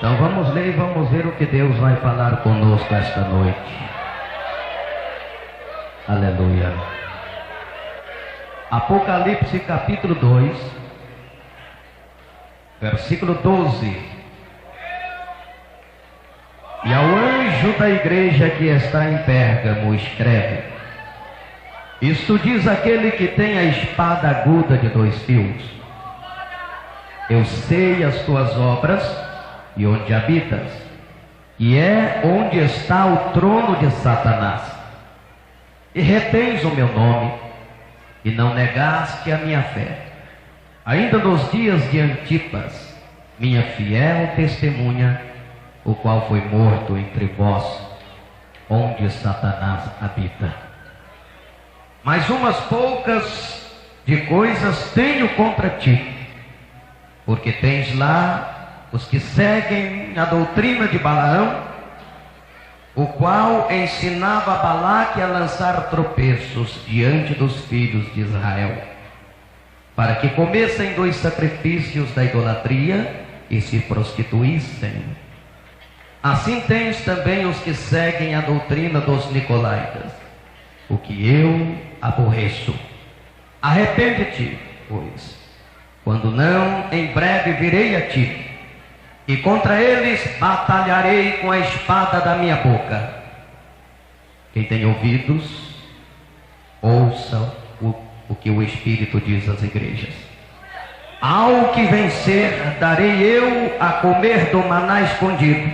Então vamos ler e vamos ver o que Deus vai falar conosco esta noite. Aleluia. Apocalipse capítulo 2, versículo 12. E ao anjo da igreja que está em Pérgamo escreve: isto diz aquele que tem a espada aguda de 2 fios. Eu sei as tuas obras e onde habitas, e é onde está o trono de Satanás. E retens o meu nome, e não negaste a minha fé, ainda nos dias de Antipas, minha fiel testemunha, o qual foi morto entre vós, onde Satanás habita. Mas umas poucas de coisas tenho contra ti, porque tens lá os que seguem a doutrina de Balaão, o qual ensinava a Balaque a lançar tropeços diante dos filhos de Israel, para que comessem dos sacrifícios da idolatria e se prostituíssem. Assim tens também os que seguem a doutrina dos nicolaítas, o que eu aborreço. Arrepende-te, pois, quando não, em breve virei a ti, e contra eles batalharei com a espada da minha boca. Quem tem ouvidos, ouça o que o Espírito diz às igrejas. Ao que vencer, darei eu a comer do maná escondido,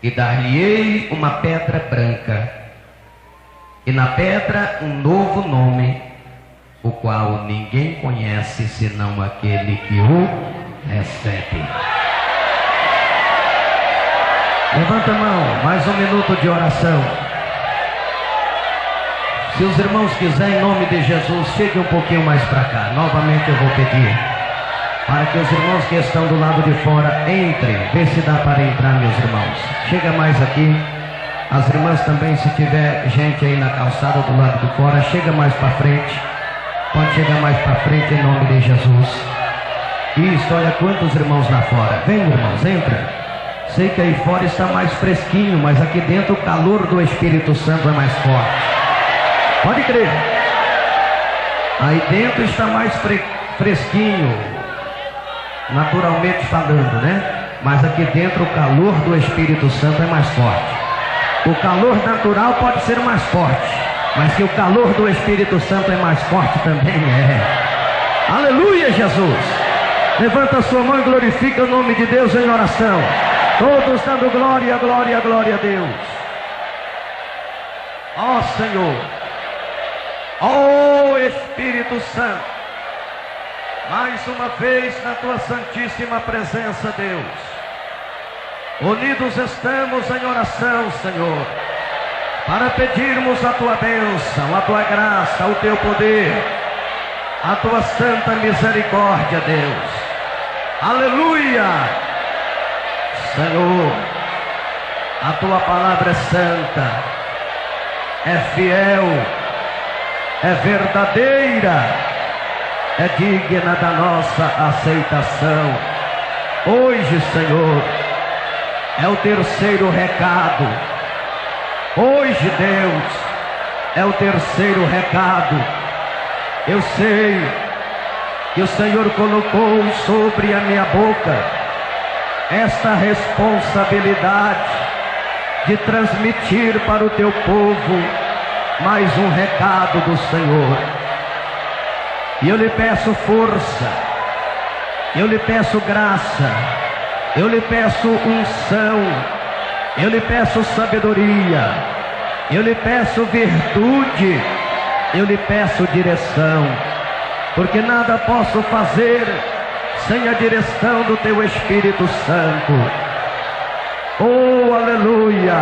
e dar-lhe-ei uma pedra branca, e na pedra um novo nome, o qual ninguém conhece senão aquele que o recebe. Levanta a mão, mais um minuto de oração. Se os irmãos quiserem, em nome de Jesus, chegue um pouquinho mais para cá. Novamente eu vou pedir para que os irmãos que estão do lado de fora entrem. Vê se dá para entrar, meus irmãos. Chega mais aqui. As irmãs também, se tiver gente aí na calçada do lado de fora, chega mais para frente. Pode chegar mais para frente em nome de Jesus. Isso, olha quantos irmãos lá fora. Vem, irmãos, entra. Sei que aí fora está mais fresquinho, mas aqui dentro o calor do Espírito Santo é mais forte. Pode crer. Aí dentro está mais fresquinho, naturalmente falando, né? Mas aqui dentro o calor do Espírito Santo é mais forte. O calor natural pode ser mais forte, mas que o calor do Espírito Santo é mais forte também é. Aleluia, Jesus. Levanta a sua mão e glorifica o nome de Deus em oração. Todos dando glória, glória, glória a Deus. Ó Senhor, ó Espírito Santo, mais uma vez na tua santíssima presença, Deus. Unidos estamos em oração, Senhor, para pedirmos a tua bênção, a tua graça, o teu poder, a tua santa misericórdia, Deus. Aleluia! Senhor, a tua palavra é santa, é fiel, é verdadeira, é digna da nossa aceitação. Hoje, Senhor, é o terceiro recado. Hoje, Deus, é o terceiro recado. Eu sei que o Senhor colocou sobre a minha boca esta responsabilidade de transmitir para o teu povo mais um recado do Senhor. E eu lhe peço força, eu lhe peço graça, eu lhe peço unção, eu lhe peço sabedoria, eu lhe peço virtude, eu lhe peço direção, porque nada posso fazer sem a direção do teu Espírito Santo. Oh, aleluia!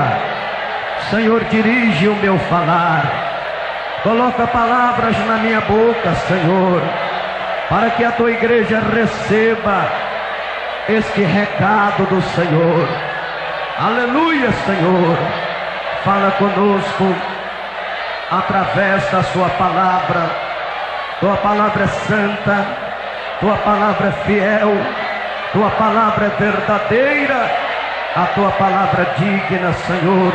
Senhor, dirige o meu falar, coloca palavras na minha boca, Senhor, para que a tua igreja receba este recado do Senhor. Aleluia, Senhor. Fala conosco através da sua palavra. Tua palavra é santa, tua palavra é fiel, Tua palavra é verdadeira, a Tua palavra é digna, Senhor,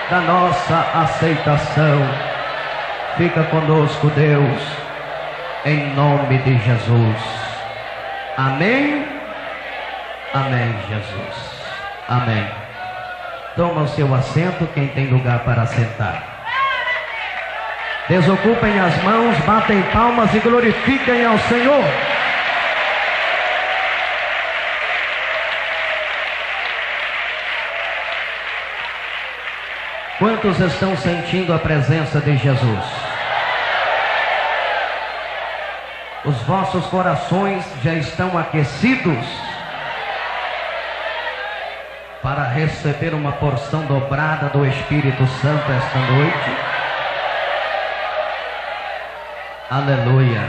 da nossa aceitação. Fica conosco, Deus, em nome de Jesus. Amém? Amém, Jesus. Amém. Toma o seu assento, quem tem lugar para sentar. Desocupem as mãos, batem palmas e glorifiquem ao Senhor. Quantos estão sentindo a presença de Jesus? Os vossos corações já estão aquecidos para receber uma porção dobrada do Espírito Santo esta noite? Aleluia!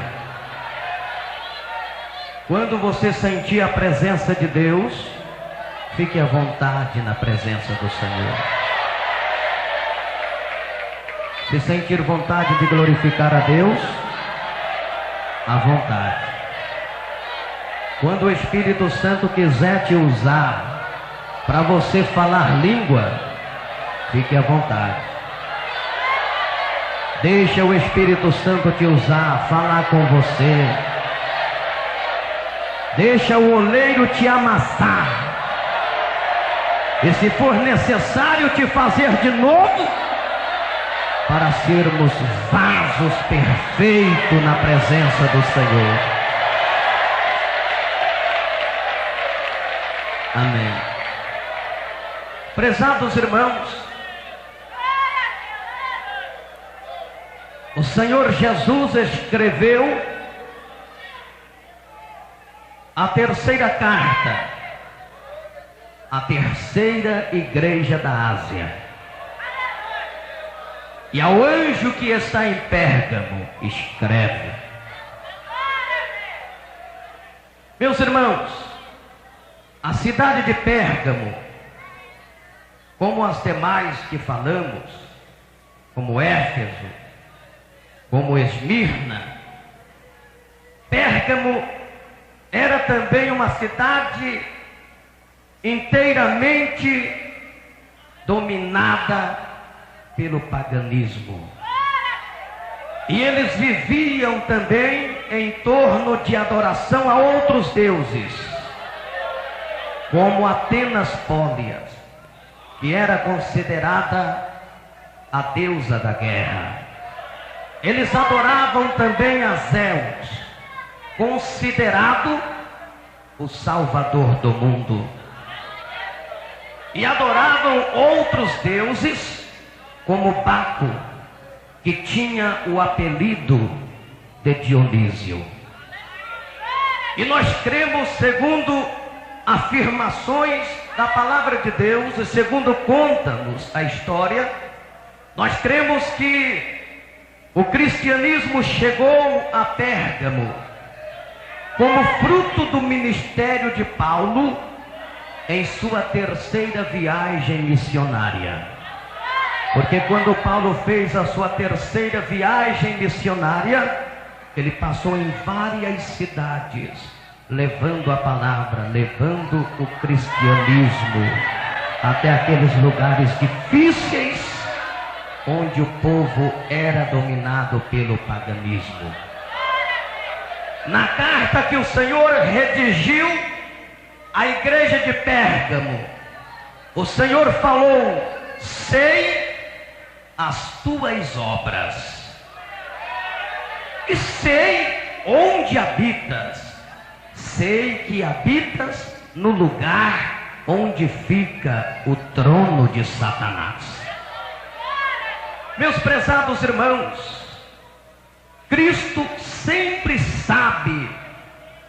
Quando você sentir a presença de Deus, fique à vontade na presença do Senhor. Se sentir vontade de glorificar a Deus, à vontade. Quando o Espírito Santo quiser te usar para você falar língua, fique à vontade. Deixa o Espírito Santo te usar, falar com você. Deixa o oleiro te amassar. E se for necessário te fazer de novo, para sermos vasos perfeitos na presença do Senhor. Amém. Prezados irmãos, o Senhor Jesus escreveu a terceira carta, a terceira igreja da Ásia. E ao anjo que está em Pérgamo, escreve. Meus irmãos, a cidade de Pérgamo, como as demais que falamos, como Éfeso, como Esmirna, Pérgamo era também uma cidade inteiramente dominada pelo paganismo. E eles viviam também em torno de adoração a outros deuses, como Atenas Pólias, que era considerada a deusa da guerra. Eles adoravam também a Zeus, considerado o Salvador do mundo. E adoravam outros deuses, como Baco, que tinha o apelido de Dionísio. E nós cremos, segundo afirmações da palavra de Deus, e segundo conta-nos a história, nós cremos que o cristianismo chegou a Pérgamo como fruto do ministério de Paulo em sua terceira viagem missionária. Porque quando Paulo fez a sua terceira viagem missionária, ele passou em várias cidades, levando a palavra, levando o cristianismo até aqueles lugares difíceis, onde o povo era dominado pelo paganismo. Na carta que o Senhor redigiu à igreja de Pérgamo, o Senhor falou: sei as tuas obras, e sei onde habitas, sei que habitas no lugar onde fica o trono de Satanás. Meus prezados irmãos, Cristo sempre sabe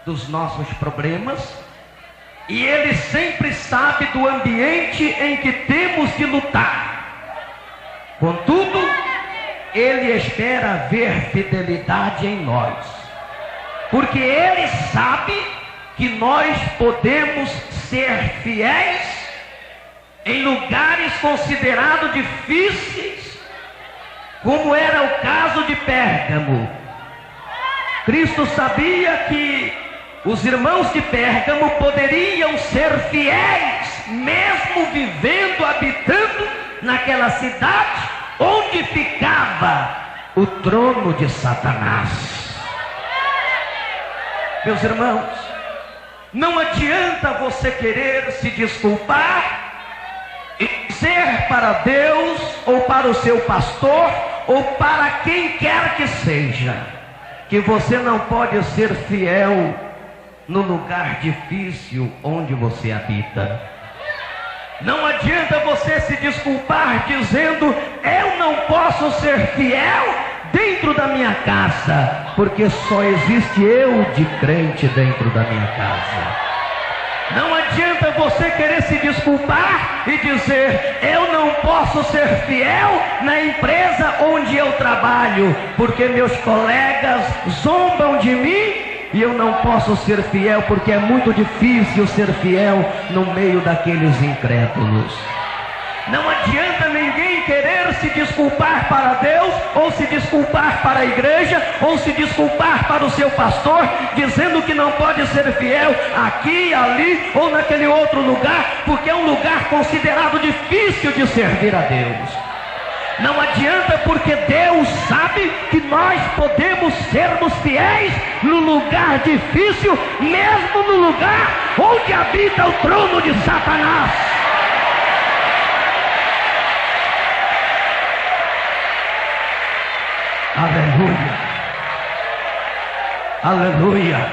dos nossos problemas, e Ele sempre sabe do ambiente em que temos de lutar. Contudo, Ele espera ver fidelidade em nós, porque Ele sabe que nós podemos ser fiéis em lugares considerados difíceis, como era o caso de Pérgamo. Cristo sabia que Os irmãos de Pérgamo poderiam ser fiéis, mesmo vivendo, habitando naquela cidade onde ficava o trono de Satanás. Meus irmãos, não adianta você querer se desculpar e dizer para Deus, ou para o seu pastor, ou para quem quer que seja, que você não pode ser fiel no lugar difícil onde você habita. Não adianta você se desculpar dizendo: eu não posso ser fiel dentro da minha casa, porque só existe eu de crente dentro da minha casa. Não adianta você querer se desculpar e dizer: eu não posso ser fiel na empresa onde eu trabalho, porque meus colegas zombam de mim e eu não posso ser fiel, porque é muito difícil ser fiel no meio daqueles incrédulos. Não adianta ninguém querer se desculpar para Deus, ou se desculpar para a igreja, ou se desculpar para o seu pastor, dizendo que não pode ser fiel aqui, ali ou naquele outro lugar, porque é um lugar considerado difícil de servir a Deus. Não adianta, porque Deus sabe que nós podemos sermos fiéis no lugar difícil, mesmo no lugar onde habita o trono de Satanás. Aleluia, aleluia.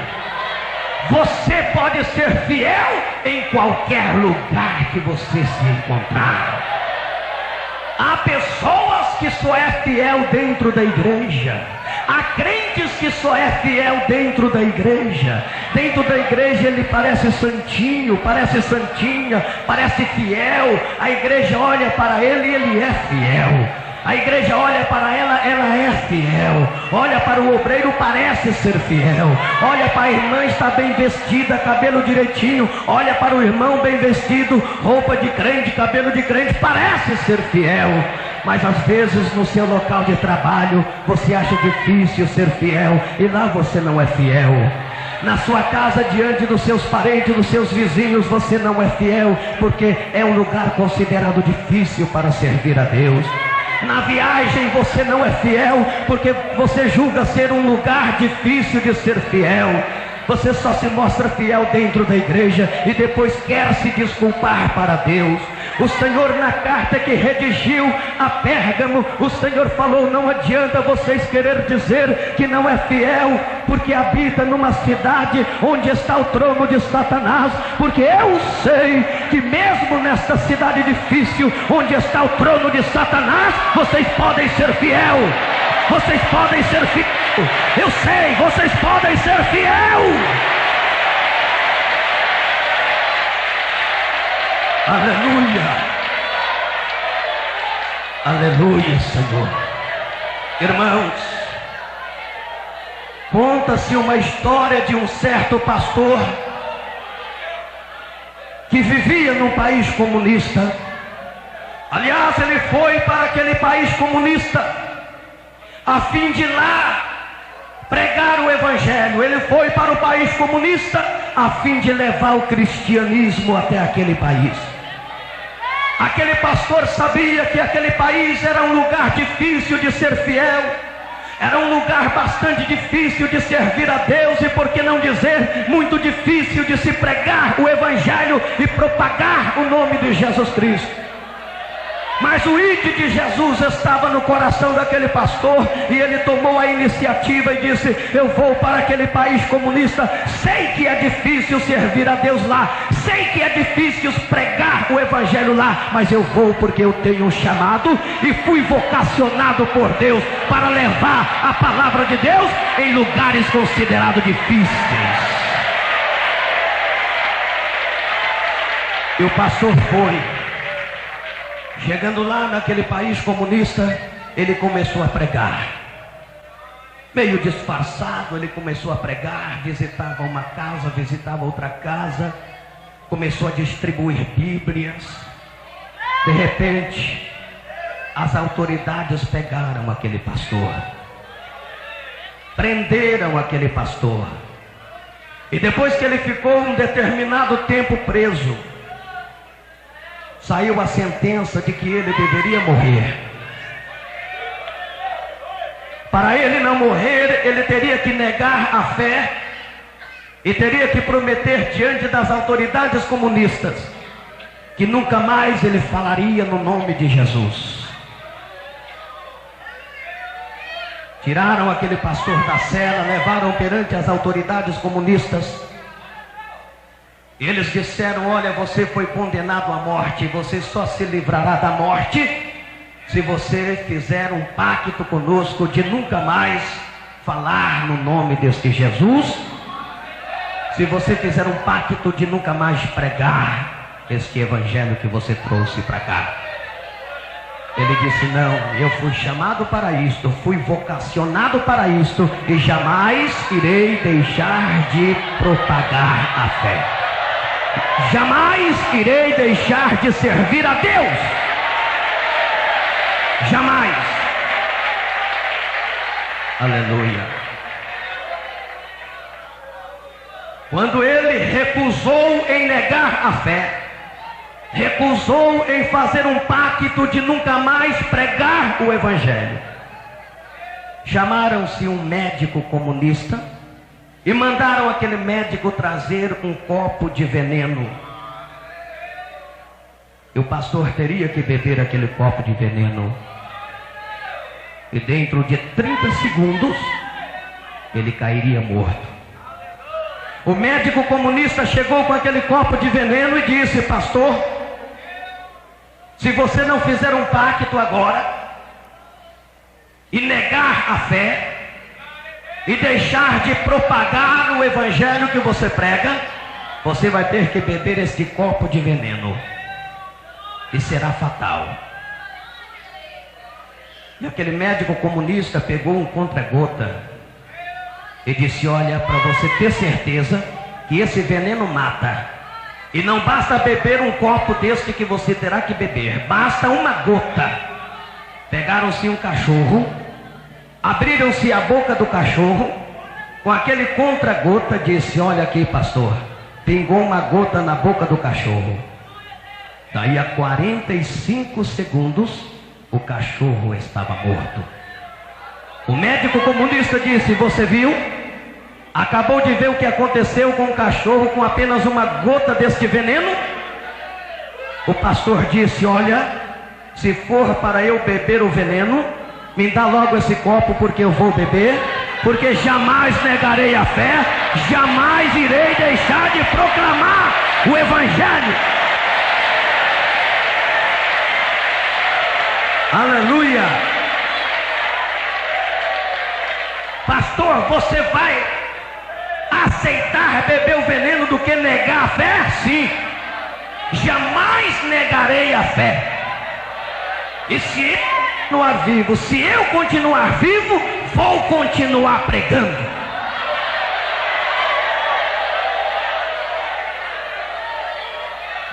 Você pode ser fiel em qualquer lugar que você se encontrar. Há pessoas que só é fiel dentro da igreja. Há crentes que só é fiel dentro da igreja. Dentro da igreja ele parece santinho, parece santinha, parece fiel. A igreja olha para ele e ele é fiel. A igreja olha para ela, ela é fiel. Olha para o obreiro, parece ser fiel. Olha para a irmã, está bem vestida, cabelo direitinho. Olha para o irmão, bem vestido, roupa de crente, cabelo de crente, parece ser fiel. Mas às vezes no seu local de trabalho você acha difícil ser fiel, e lá você não é fiel. Na sua casa, diante dos seus parentes, dos seus vizinhos, você não é fiel, porque é um lugar considerado difícil para servir a Deus. Na viagem você não é fiel, porque você julga ser um lugar difícil de ser fiel. Você só se mostra fiel dentro da igreja e depois quer se desculpar para Deus. O Senhor, na carta que redigiu a Pérgamo, o Senhor falou: não adianta vocês querer dizer que não é fiel, porque habita numa cidade onde está o trono de Satanás, porque eu sei que mesmo nesta cidade difícil, onde está o trono de Satanás, vocês podem ser fiel. Vocês podem ser fiel. Eu sei, vocês podem ser fiel. Aleluia. Aleluia, Senhor. Irmãos, conta-se uma história de um certo pastor que vivia num país comunista. Aliás, ele foi para aquele país comunista a fim de lá pregar o evangelho. Ele foi para o país comunista a fim de levar o cristianismo até aquele país. Aquele pastor sabia que aquele país era um lugar difícil de ser fiel, era um lugar bastante difícil de servir a Deus, e por que não dizer, muito difícil de se pregar o evangelho e propagar o nome de Jesus Cristo. Mas o ide de Jesus estava no coração daquele pastor, e ele tomou a iniciativa e disse: eu vou para aquele país comunista. Sei que é difícil servir a Deus lá, sei que é difícil pregar o evangelho lá, mas eu vou porque eu tenho um chamado e fui vocacionado por Deus para levar a palavra de Deus em lugares considerados difíceis. E o pastor foi. Chegando lá naquele país comunista, ele começou a pregar. Meio disfarçado, ele começou a pregar, visitava uma casa, visitava outra casa, começou a distribuir Bíblias. De repente, as autoridades pegaram aquele pastor, prenderam aquele pastor, E depois que ele ficou um determinado tempo preso, saiu a sentença de que ele deveria morrer. Para ele não morrer, ele teria que negar a fé e teria que prometer diante das autoridades comunistas que nunca mais ele falaria no nome de Jesus. Tiraram aquele pastor da cela, levaram perante as autoridades comunistas. Eles disseram: olha, você foi condenado à morte, você só se livrará da morte se você fizer um pacto conosco de nunca mais falar no nome deste Jesus, se você fizer um pacto de nunca mais pregar este evangelho que você trouxe para cá. Ele disse: não, eu fui chamado para isto, fui vocacionado para isto, e jamais irei deixar de propagar a fé. Jamais irei deixar de servir a Deus. Jamais. Aleluia. Quando ele recusou em negar a fé, recusou em fazer um pacto de nunca mais pregar o evangelho, chamaram-se um médico comunista e mandaram aquele médico trazer um copo de veneno. E o pastor teria que beber aquele copo de veneno. E dentro de 30 segundos, ele cairia morto. O médico comunista chegou com aquele copo de veneno e disse: pastor, se você não fizer um pacto agora, e negar a fé, e deixar de propagar o evangelho que você prega, você vai ter que beber este copo de veneno. E será fatal. E aquele médico comunista pegou um contra-gota e disse: olha, para você ter certeza que esse veneno mata, e não basta beber um copo deste que você terá que beber, basta uma gota. Pegaram-se um cachorro, abriram-se a boca do cachorro, com aquele contra-gota, disse: olha aqui, pastor, pingou uma gota na boca do cachorro. Daí a 45 segundos, o cachorro estava morto. O médico comunista disse: você viu? Acabou de ver o que aconteceu com o cachorro com apenas uma gota deste veneno? O pastor disse: olha, se for para eu beber o veneno, me dá logo esse copo, porque eu vou beber, porque jamais negarei a fé, jamais irei deixar de proclamar o evangelho. Aleluia. Pastor, você vai aceitar beber o veneno do que negar a fé? Sim. Jamais negarei a fé. E se eu continuar vivo, se eu continuar vivo, vou continuar pregando.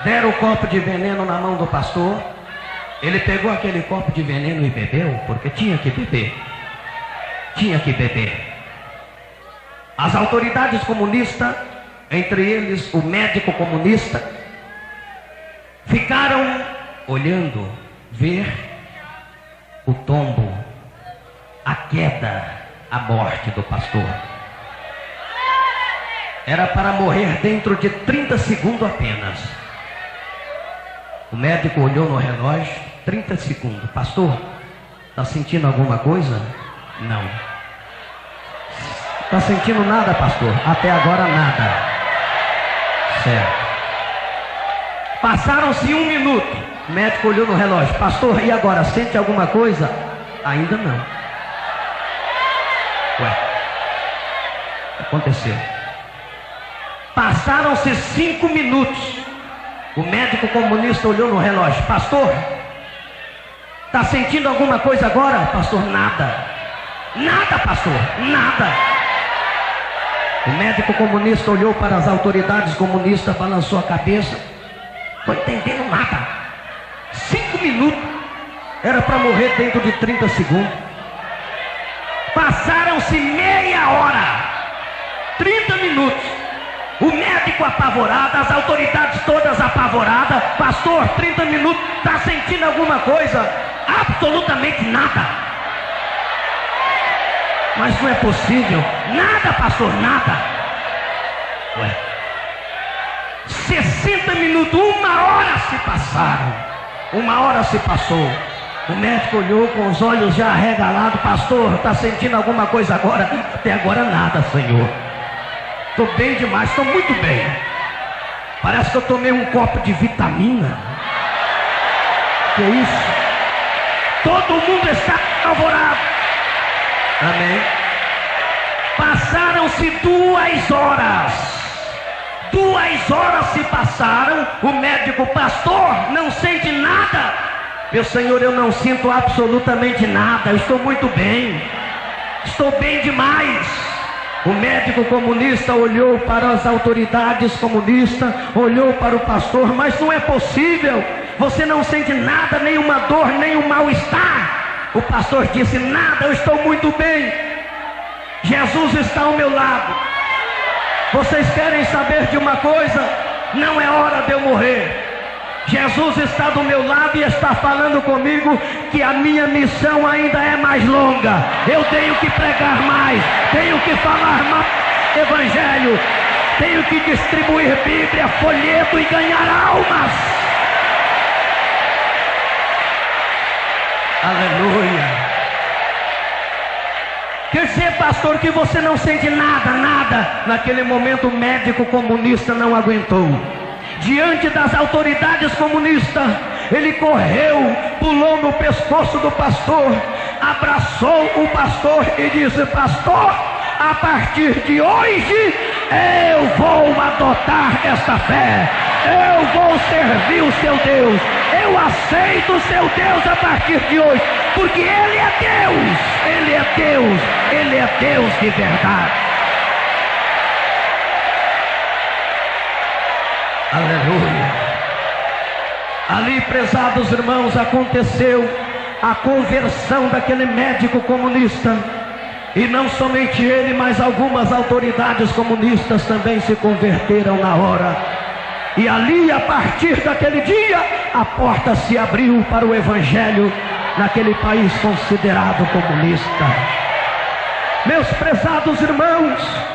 Deram o copo de veneno na mão do pastor. Ele pegou aquele copo de veneno e bebeu, porque tinha que beber. Tinha que beber. As autoridades comunistas, entre eles o médico comunista, ficaram olhando, ver o tombo, a queda, a morte do pastor. Era para morrer dentro de 30 segundos apenas. O médico olhou no relógio: 30 segundos. Pastor, está sentindo alguma coisa? Não. Está sentindo nada, pastor? Até agora nada. Certo. Passaram-se 1 minuto. O médico olhou no relógio: pastor, e agora? Sente alguma coisa? Ainda não. Ué, o que aconteceu? Passaram-se 5 minutos. O médico comunista olhou no relógio: pastor, está sentindo alguma coisa agora? Pastor, nada. Nada, pastor, nada. O médico comunista olhou para as autoridades comunistas, balançou a cabeça: estou entendendo nada. 5 minutos. Era para morrer dentro de 30 segundos. Passaram-se meia hora. 30 minutos. O médico apavorado, as autoridades todas apavoradas. Pastor, 30 minutos, está sentindo alguma coisa? Absolutamente nada. Mas não é possível. Nada, pastor, nada. Ué, 60 minutos, 1 hora se passaram. 1 hora se passou. O médico olhou com os olhos já arregalados. Pastor, está sentindo alguma coisa agora? Até agora nada, Senhor. Estou bem demais, estou muito bem. Parece que eu tomei um copo de vitamina. Que isso? Todo mundo está apavorado. Amém. Passaram-se 2 horas. 2 horas se passaram. O médico, pastor, não sente nada. Meu Senhor, eu não sinto absolutamente nada. Estou muito bem. Estou bem demais. O médico comunista olhou para as autoridades comunistas, olhou para o pastor, mas não é possível. Você não sente nada, nenhuma dor, nenhum mal-estar. O pastor disse, nada, eu estou muito bem. Jesus está ao meu lado. Vocês querem saber de uma coisa? Não é hora de eu morrer. Jesus está do meu lado e está falando comigo que a minha missão ainda é mais longa. Eu tenho que pregar mais, tenho que falar mais evangelho, tenho que distribuir Bíblia, folheto e ganhar almas. Aleluia. Quer dizer, pastor, que você não sente nada, nada. Naquele momento o médico comunista não aguentou. Diante das autoridades comunistas, ele correu, pulou no pescoço do pastor, abraçou o pastor e disse, pastor, a partir de hoje eu vou adotar esta fé, eu vou servir o seu Deus, eu aceito o seu Deus a partir de hoje, porque Ele é Deus, Ele é Deus, Ele é Deus de verdade. Aleluia. Ali, prezados irmãos, aconteceu a conversão daquele médico comunista. E não somente ele, mas algumas autoridades comunistas também se converteram na hora. E ali, a partir daquele dia, a porta se abriu para o evangelho naquele país considerado comunista. Meus prezados irmãos,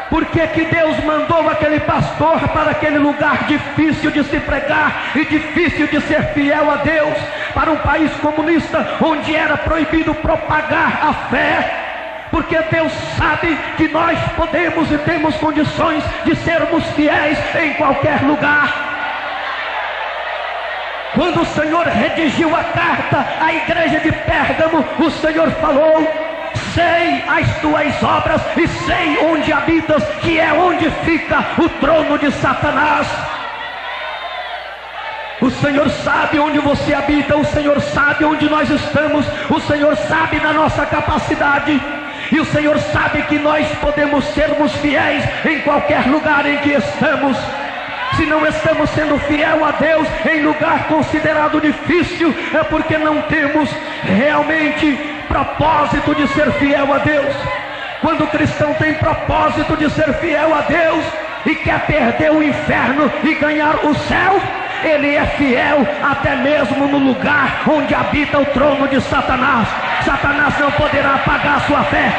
por que que Deus mandou aquele pastor para aquele lugar difícil de se pregar e difícil de ser fiel a Deus, para um país comunista onde era proibido propagar a fé? Porque Deus sabe que nós podemos e temos condições de sermos fiéis em qualquer lugar. Quando o Senhor redigiu a carta à igreja de Pérgamo, o Senhor falou, sei as tuas obras e sei onde habitas, que é onde fica o trono de Satanás. O Senhor sabe onde você habita, o Senhor sabe onde nós estamos, o Senhor sabe da nossa capacidade, e o Senhor sabe que nós podemos sermos fiéis em qualquer lugar em que estamos. Se não estamos sendo fiel a Deus em lugar considerado difícil, é porque não temos realmente propósito de ser fiel a Deus. Quando o cristão tem propósito de ser fiel a Deus e quer perder o inferno e ganhar o céu, ele é fiel até mesmo no lugar onde habita o trono de Satanás. Satanás não poderá apagar a sua fé,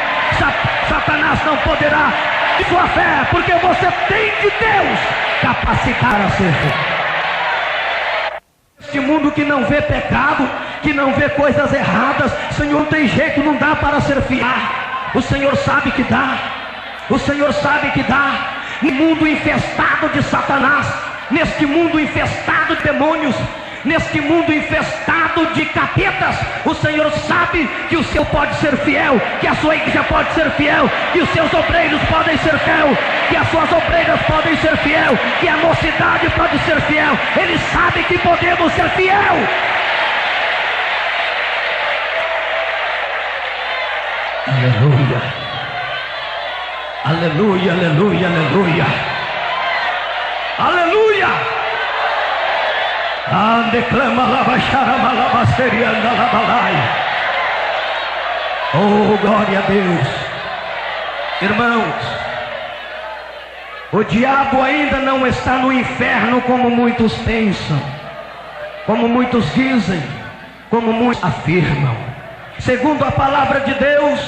Satanás não poderá sua fé, porque você tem de Deus capacitar a ser. Este mundo que não vê pecado, que não vê coisas erradas, Senhor, não tem jeito, não dá para ser fiel. O Senhor sabe que dá, o Senhor sabe que dá. No mundo infestado de Satanás, neste mundo infestado de demônios, neste mundo infestado de capetas, o Senhor sabe que o seu pode ser fiel, que a sua igreja pode ser fiel, que os seus obreiros podem ser fiel, que as suas obreiras podem ser fiel, que a mocidade pode ser fiel. Ele sabe que podemos ser fiel. Aleluia, aleluia, aleluia, aleluia, aleluia. Oh, glória a Deus. Irmãos, O diabo ainda não está no inferno como muitos pensam, como muitos dizem, como muitos afirmam. Segundo a palavra de Deus,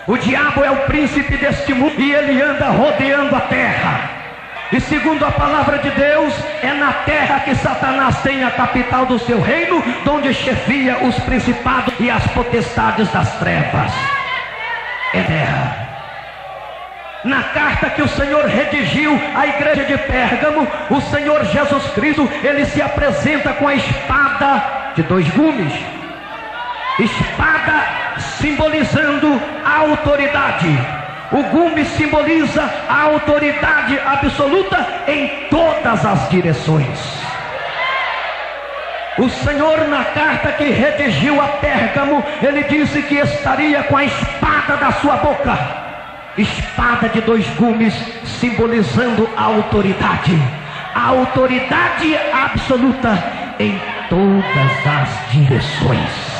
o diabo é o príncipe deste mundo e ele anda rodeando a terra. E segundo a palavra de Deus, é na terra que Satanás tem a capital do seu reino, onde chefia os principados e as potestades das trevas. É terra. Na carta que o Senhor redigiu à igreja de Pérgamo, o Senhor Jesus Cristo, ele se apresenta com a espada de 2 gumes. Espada simbolizando a autoridade. O gume simboliza a autoridade absoluta em todas as direções. O Senhor, na carta que redigiu a Pérgamo, ele disse que estaria com a espada da sua boca. Espada de 2 gumes, simbolizando a autoridade absoluta em todas as direções.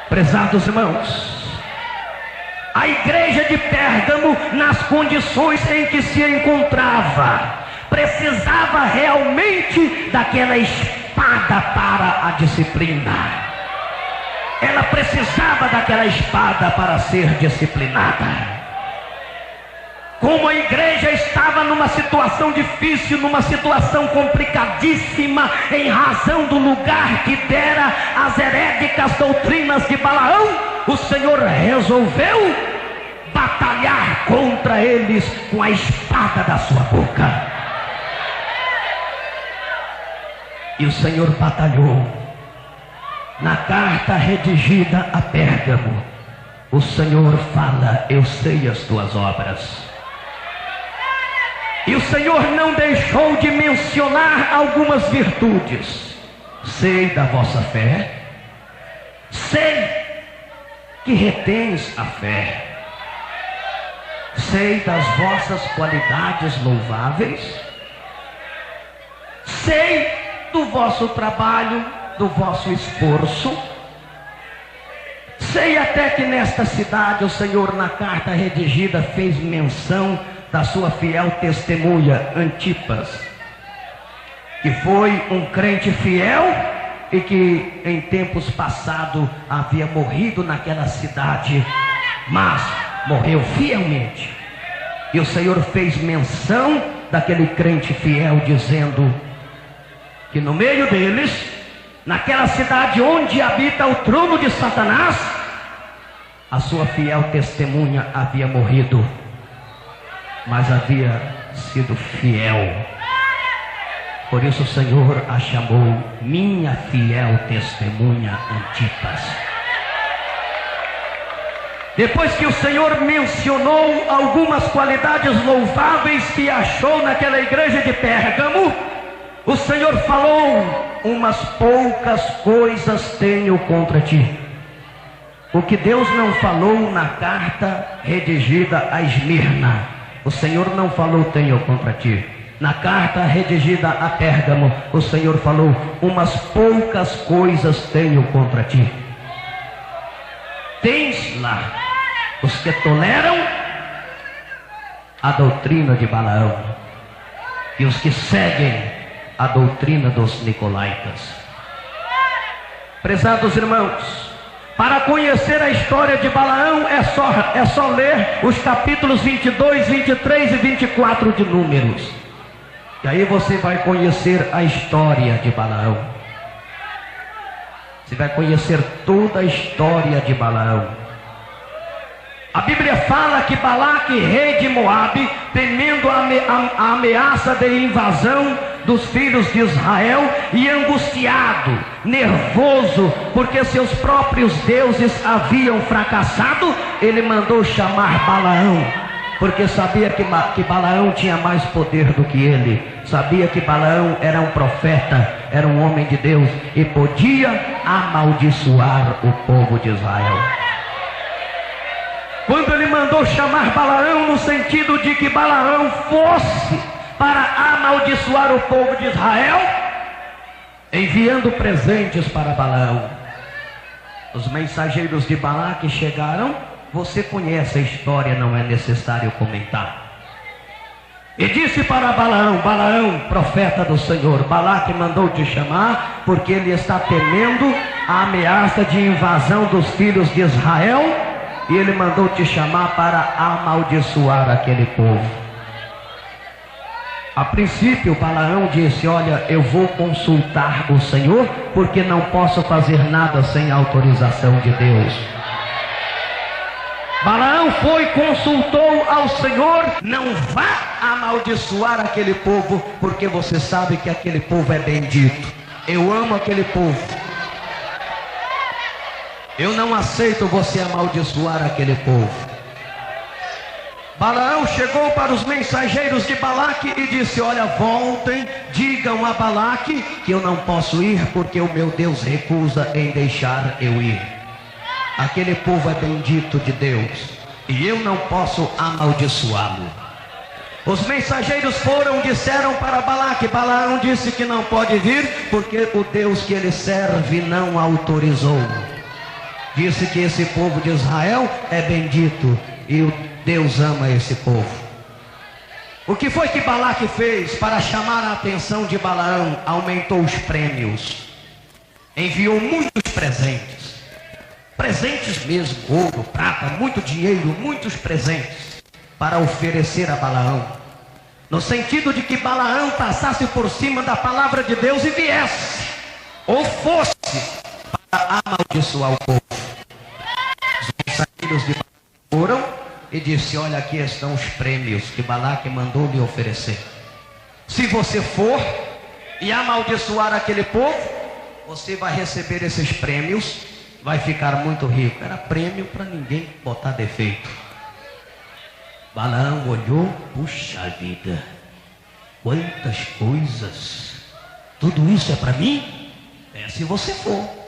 Prezados irmãos, a igreja de Pérgamo, nas condições em que se encontrava, precisava realmente daquela espada para a disciplina. Ela precisava daquela espada para ser disciplinada. Como a igreja estava numa situação difícil, numa situação complicadíssima, em razão do lugar que dera as heréticas doutrinas de Balaão, o Senhor resolveu batalhar contra eles com a espada da sua boca. E o Senhor batalhou. Na carta redigida a Pérgamo, o Senhor fala: eu sei as tuas obras. E o Senhor não deixou de mencionar algumas virtudes. Sei da vossa fé, sei que retens a fé, sei das vossas qualidades louváveis, sei do vosso trabalho, do vosso esforço. Sei até que nesta cidade o Senhor, na carta redigida, fez menção da sua fiel testemunha Antipas, que foi um crente fiel e que em tempos passados havia morrido naquela cidade, mas morreu fielmente. E o Senhor fez menção daquele crente fiel, dizendo que no meio deles, naquela cidade onde habita o trono de Satanás, a sua fiel testemunha havia morrido, mas havia sido fiel. Por isso o Senhor a chamou minha fiel testemunha Antipas. Depois que o Senhor mencionou algumas qualidades louváveis que achou naquela igreja de Pérgamo, o Senhor falou: umas poucas coisas tenho contra ti. O que Deus não falou na carta redigida a Esmirna, o Senhor não falou tenho contra ti. Na carta redigida a Pérgamo, o Senhor falou: umas poucas coisas tenho contra ti. Tens lá os que toleram a doutrina de Balaão e os que seguem a doutrina dos nicolaítas. Prezados irmãos, para conhecer a história de Balaão é só ler os capítulos 22, 23 e 24 de Números. E aí você vai conhecer a história de Balaão. Você vai conhecer toda a história de Balaão. A Bíblia fala que Balaque, rei de Moabe, temendo a ameaça de invasão dos filhos de Israel, e angustiado, nervoso, porque seus próprios deuses haviam fracassado, ele mandou chamar Balaão, porque sabia que Balaão tinha mais poder do que ele, sabia que Balaão era um profeta, era um homem de Deus, e podia amaldiçoar o povo de Israel. Quando ele mandou chamar Balaão, no sentido de que Balaão fosse para amaldiçoar o povo de Israel, enviando presentes para Balaão. Os mensageiros de Balaque chegaram. Você conhece a história, não é necessário comentar. E disse para Balaão: Balaão, profeta do Senhor, Balaque mandou te chamar, porque ele está temendo a ameaça de invasão dos filhos de Israel, e ele mandou te chamar para amaldiçoar aquele povo. A princípio Balaão disse: olha, eu vou consultar o Senhor, porque não posso fazer nada sem a autorização de Deus. Balaão foi, consultou ao Senhor: não vá amaldiçoar aquele povo, porque você sabe que aquele povo é bendito. Eu amo aquele povo. Eu não aceito você amaldiçoar aquele povo. Balaão chegou para os mensageiros de Balaque e disse: olha, voltem, digam a Balaque que eu não posso ir, porque o meu Deus recusa em deixar eu ir. Aquele povo é bendito de Deus, e eu não posso amaldiçoá-lo. Os mensageiros foram, disseram para Balaque. Balaão disse que não pode vir, porque o Deus que ele serve não autorizou. Disse que esse povo de Israel é bendito, e o Deus ama esse povo. O que foi que Balaque fez para chamar a atenção de Balaão? Aumentou os prêmios, enviou muitos presentes. Presentes mesmo, ouro, prata, muito dinheiro, muitos presentes para oferecer a Balaão, no sentido de que Balaão passasse por cima da palavra de Deus e viesse, ou fosse, para amaldiçoar o povo. Os mensageiros de Balaão foram e disse: olha, aqui estão os prêmios que Balaque mandou lhe oferecer. Se você for e amaldiçoar aquele povo, você vai receber esses prêmios, vai ficar muito rico. Era prêmio para ninguém botar defeito. Balaão olhou: puxa vida, quantas coisas, tudo isso é para mim? É, se você for.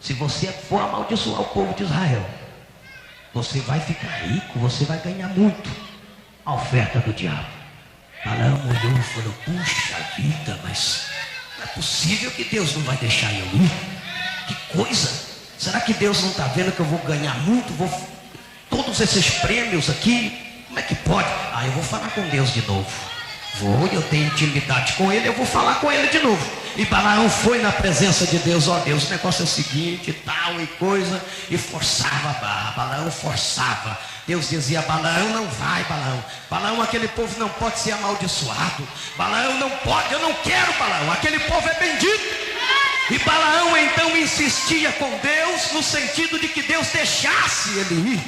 Se você for amaldiçoar o povo de Israel, você vai ficar rico, você vai ganhar muito. A oferta do diabo. Balaão olhou e falou: puxa vida, mas não é possível que Deus não vai deixar eu ir? Que coisa! Será que Deus não está vendo que eu vou ganhar muito? Todos esses prêmios aqui, como é que pode? Ah, eu vou falar com Deus de novo. Eu tenho intimidade com ele, eu vou falar com ele de novo. E Balaão foi na presença de Deus: ó Deus, o negócio é o seguinte, tal e coisa, e forçava a barra. Balaão forçava. Deus dizia: Balaão, não vai, Balaão. Balaão, aquele povo não pode ser amaldiçoado. Balaão não pode, eu não quero, Balaão, aquele povo é bendito. E Balaão então insistia com Deus, no sentido de que Deus deixasse ele ir,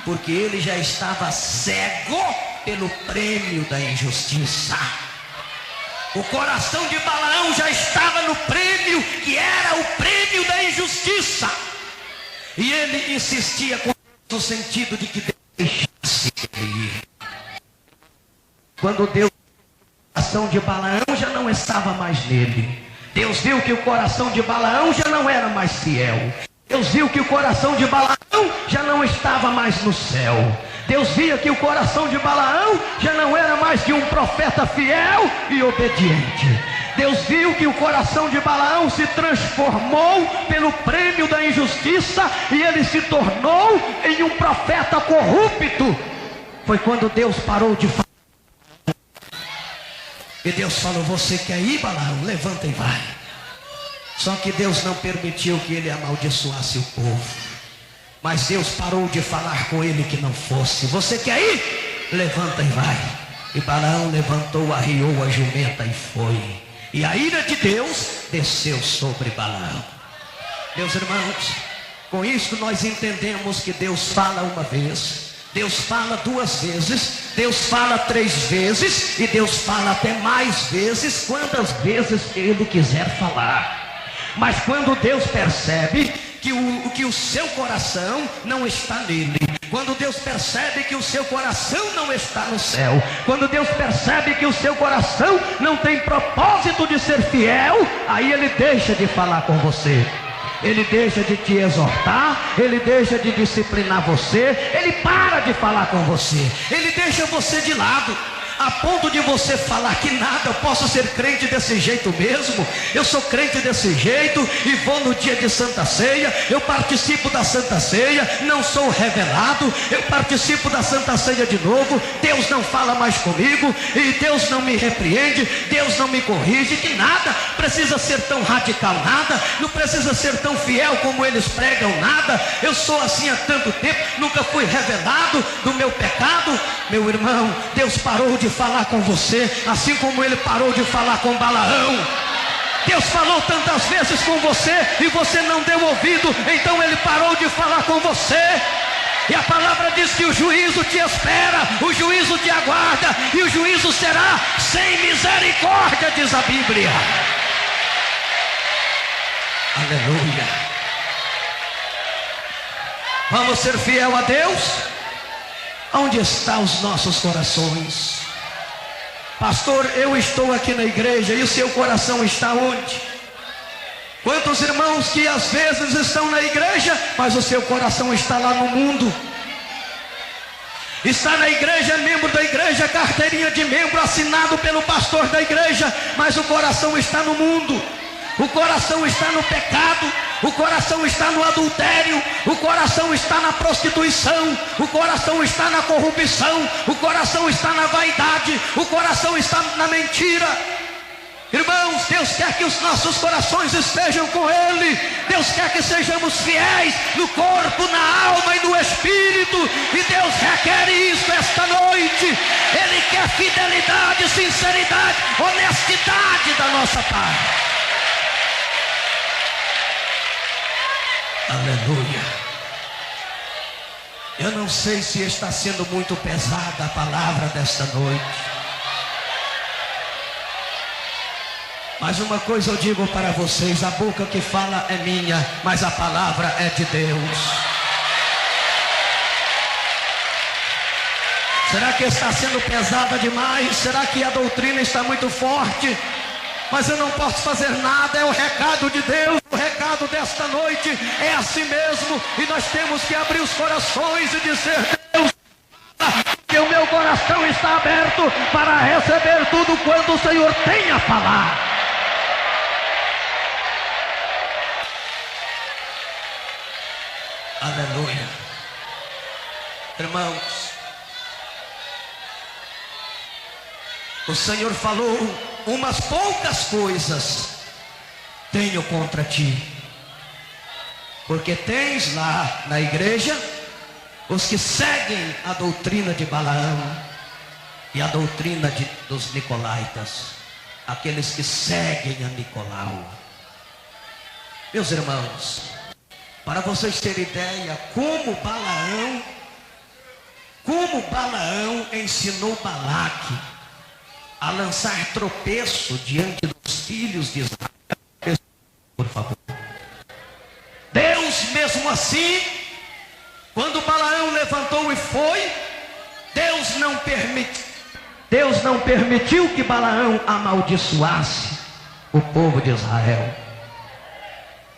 porque ele já estava cego pelo prêmio da injustiça. O coração de Balaão já estava no prêmio, que era o prêmio da injustiça. E ele insistia com Deus, no sentido de que Deus deixasse ele ir. Quando Deus, o coração de Balaão já não estava mais nele. Deus viu que o coração de Balaão já não era mais fiel. Deus viu que o coração de Balaão já não estava mais no céu. Deus via que o coração de Balaão já não era mais de um profeta fiel e obediente. Deus viu que o coração de Balaão se transformou pelo prêmio da injustiça, e ele se tornou em um profeta corrupto. Foi quando Deus parou de falar. E Deus falou: você quer ir, Balaão? Levanta e vai. Só que Deus não permitiu que ele amaldiçoasse o povo. Mas Deus parou de falar com ele que não fosse. Você quer ir? Levanta e vai. E Balaão levantou, arriou a jumenta e foi. E a ira de Deus desceu sobre Balaão. Meus irmãos, com isso nós entendemos que Deus fala uma vez, Deus fala duas vezes, Deus fala três vezes, e Deus fala até mais vezes, quantas vezes Ele quiser falar. Mas quando Deus percebe que o seu coração não está nele, quando Deus percebe que o seu coração não está no céu, quando Deus percebe que o seu coração não tem propósito de ser fiel, aí Ele deixa de falar com você. Ele deixa de te exortar, ele deixa de disciplinar você, ele para de falar com você, ele deixa você de lado. a ponto de você falar que nada, eu posso ser crente desse jeito mesmo, eu sou crente desse jeito e vou no dia de Santa Ceia, eu participo da Santa Ceia, não sou revelado, eu participo da Santa Ceia de novo, Deus não fala mais comigo, e Deus não me repreende, Deus não me corrige, que nada precisa ser tão radical, nada, não precisa ser tão fiel como eles pregam, nada, eu sou assim há tanto tempo, nunca fui revelado do meu pecado. Meu irmão, Deus parou de falar com você, assim como Ele parou de falar com Balaão. Deus falou tantas vezes com você e você não deu ouvido, então Ele parou de falar com você. E a palavra diz que o juízo te espera, o juízo te aguarda, e o juízo será sem misericórdia, diz a Bíblia. Aleluia. Vamos ser fiel a Deus? Onde estão os nossos corações? Pastor, eu estou aqui na igreja e o seu coração está onde? Quantos irmãos que às vezes estão na igreja, mas o seu coração está lá no mundo? Está na igreja, membro da igreja, carteirinha de membro assinado pelo pastor da igreja, mas o coração está no mundo, o coração está no pecado, o coração está no adultério, o coração está na prostituição, o coração está na corrupção, o coração está na vaidade, o coração está na mentira. Irmãos, Deus quer que os nossos corações estejam com Ele. Deus quer que sejamos fiéis no corpo, na alma e no espírito. E Deus requer isso esta noite. Ele quer fidelidade, sinceridade, honestidade da nossa parte. Aleluia. Eu não sei se está sendo muito pesada a palavra desta noite, mas uma coisa eu digo para vocês: a boca que fala é minha, mas a palavra é de Deus. Será que está sendo pesada demais? Será que a doutrina está muito forte? Mas eu não posso fazer nada, é o recado de Deus. O recado desta noite é assim mesmo, e nós temos que abrir os corações e dizer: Deus, que o meu coração está aberto para receber tudo quanto o Senhor tem a falar. Aleluia. Irmãos, o Senhor falou: umas poucas coisas tenho contra ti, porque tens lá na igreja os que seguem a doutrina de Balaão e a doutrina dos nicolaítas, aqueles que seguem a Nicolau. Meus irmãos, para vocês terem ideia, como Balaão ensinou Balaque a lançar tropeço diante dos filhos de Israel. Por favor. Deus mesmo assim, quando Balaão levantou e foi, Deus não permitiu que Balaão amaldiçoasse o povo de Israel.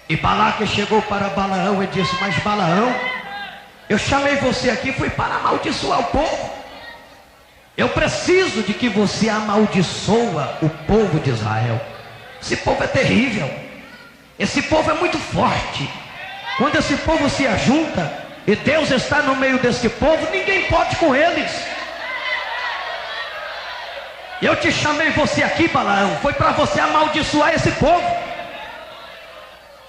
E Balaque chegou para Balaão e disse: mas Balaão, eu chamei você aqui, foi para amaldiçoar o povo. Eu preciso de que você amaldiçoa o povo de Israel. Esse povo é terrível, esse povo é muito forte. Quando esse povo se ajunta e Deus está no meio desse povo, ninguém pode com eles. Eu te chamei você aqui, Balaão, foi para você amaldiçoar esse povo.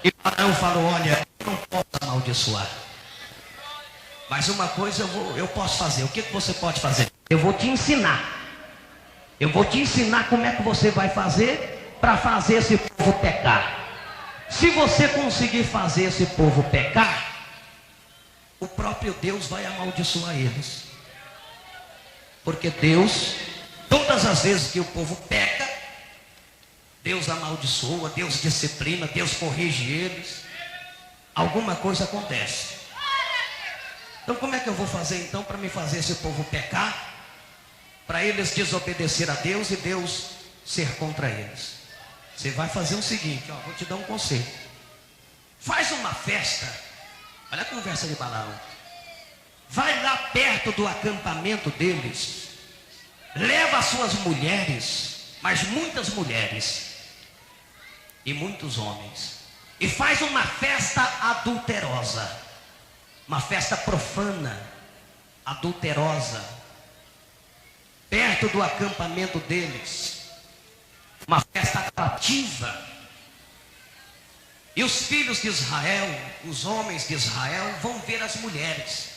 E Balaão falou: olha, eu não posso amaldiçoar, mas uma coisa eu posso fazer. O que você pode fazer? Eu vou te ensinar. Eu vou te ensinar como é que você vai fazer para fazer esse povo pecar. Se você conseguir fazer esse povo pecar, o próprio Deus vai amaldiçoar eles. Porque Deus, todas as vezes que o povo peca, Deus amaldiçoa, Deus disciplina, Deus corrige eles. Alguma coisa acontece. Então como é que eu vou fazer então para me fazer esse povo pecar? Para eles desobedecer a Deus e Deus ser contra eles. Você vai fazer o seguinte, ó, vou te dar um conselho. Faz uma festa. Olha a conversa de Balaão. Vai lá perto do acampamento deles leva as suas mulheres, mas muitas mulheres e muitos homens, e faz uma festa adulterosa, uma festa profana, adulterosa, perto do acampamento deles, uma festa atrativa. E os filhos de Israel, os homens de Israel, vão ver as mulheres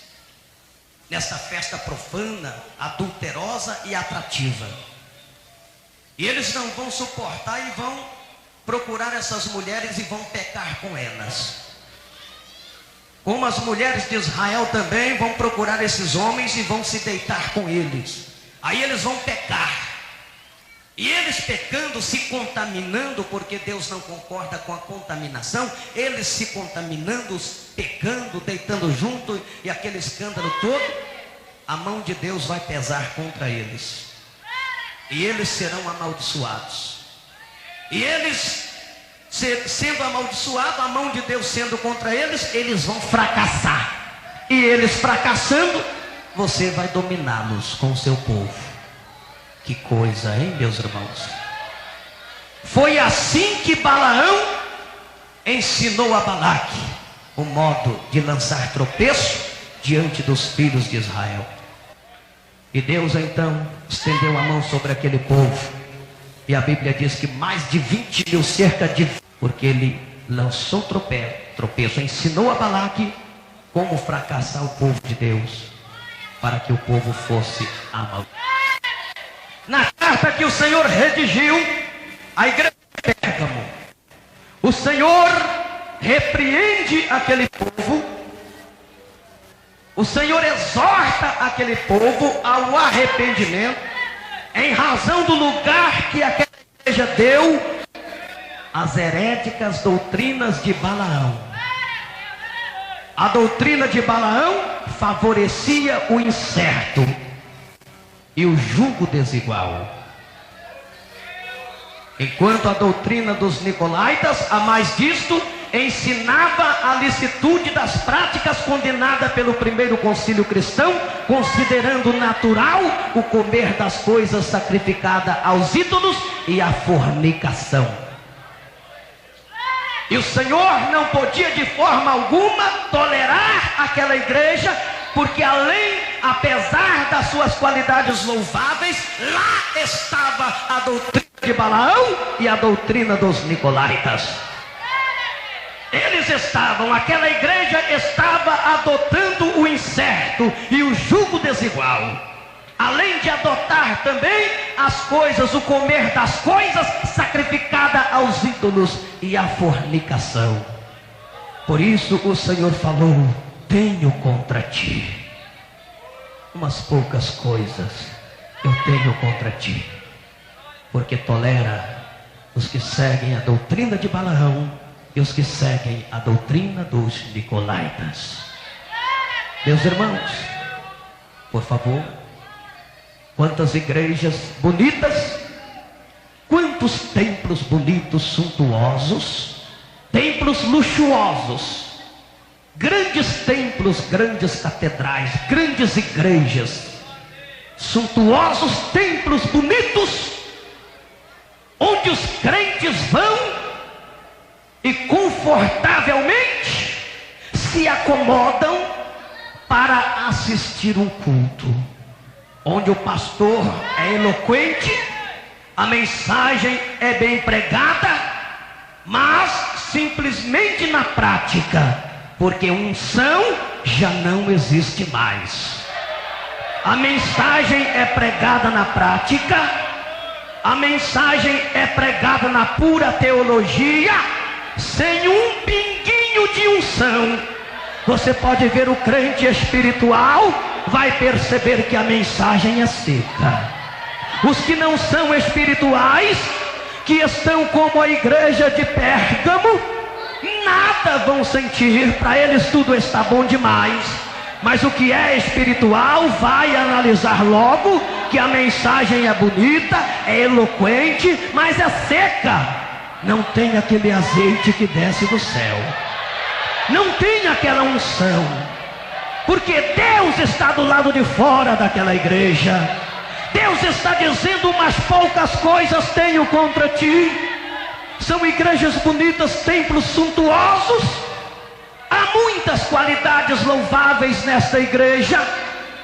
nesta festa profana, adulterosa e atrativa. E eles não vão suportar e vão procurar essas mulheres e vão pecar com elas. Como as mulheres de Israel também vão procurar esses homens e vão se deitar com eles. Aí eles vão pecar. E eles pecando, se contaminando, porque Deus não concorda com a contaminação, eles se contaminando, pecando, deitando junto, e aquele escândalo todo, a mão de Deus vai pesar contra eles. E eles serão amaldiçoados. E eles, sendo amaldiçoados, a mão de Deus sendo contra eles, eles vão fracassar. E eles fracassando, você vai dominá-los com o seu povo. Que coisa, hein, meus irmãos? Foi assim que Balaão ensinou a Balaque o modo de lançar tropeço diante dos filhos de Israel. E Deus então estendeu a mão sobre aquele povo. E a Bíblia diz que mais de 20 mil, cerca de... Porque ele lançou tropeço, ensinou a Balaque como fracassar o povo de Deus, para que o povo fosse amaldiçoado. Na carta que o Senhor redigiu à igreja de Pérgamo, o Senhor repreende aquele povo, o Senhor exorta aquele povo ao arrependimento, em razão do lugar que aquela igreja deu às heréticas doutrinas de Balaão. A doutrina de Balaão favorecia o incerto e o jugo desigual, enquanto a doutrina dos nicolaítas, a mais disto, ensinava a licitude das práticas condenadas pelo primeiro concílio cristão, considerando natural o comer das coisas sacrificadas aos ídolos e a fornicação. E o Senhor não podia de forma alguma tolerar aquela igreja, porque apesar das suas qualidades louváveis, lá estava a doutrina de Balaão e a doutrina dos nicolaítas. Aquela igreja estava adotando o incerto e o jugo desigual, além de adotar também as coisas, o comer das coisas sacrificadas aos ídolos e a fornicação. Por isso o Senhor falou: tenho contra ti umas poucas coisas, eu tenho contra ti, porque tolera os que seguem a doutrina de Balaão e os que seguem a doutrina dos nicolaítas. Meus irmãos, por favor, quantas igrejas bonitas, quantos templos bonitos, suntuosos, templos luxuosos, grandes templos, grandes catedrais, grandes igrejas, suntuosos templos bonitos, onde os crentes vão e confortavelmente se acomodam para assistir um culto, onde o pastor é eloquente, a mensagem é bem pregada, mas simplesmente na prática, porque unção já não existe mais. A mensagem é pregada na prática, a mensagem é pregada na pura teologia, sem um pinguinho de unção. Você pode ver o crente espiritual, vai perceber que a mensagem é seca. Os que não são espirituais, que estão como a igreja de Pérgamo, nada vão sentir, para eles tudo está bom demais. Mas o que é espiritual vai analisar logo que a mensagem é bonita, é eloquente, mas é seca. Não tem aquele azeite que desce do céu, não tem aquela unção, porque Deus está do lado de fora daquela igreja. Deus está dizendo: umas poucas coisas tenho contra ti. São igrejas bonitas, templos suntuosos. Há muitas qualidades louváveis nesta igreja.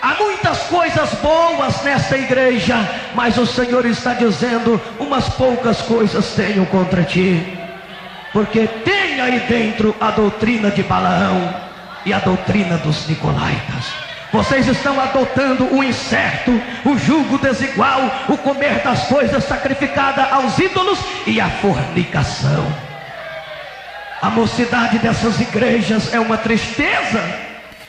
Há muitas coisas boas nesta igreja. Mas o Senhor está dizendo: umas poucas coisas tenho contra ti. Porque tem aí dentro a doutrina de Balaão e a doutrina dos nicolaítas. Vocês estão adotando o incerto, o jugo desigual, o comer das coisas sacrificadas aos ídolos e a fornicação. A mocidade dessas igrejas é uma tristeza.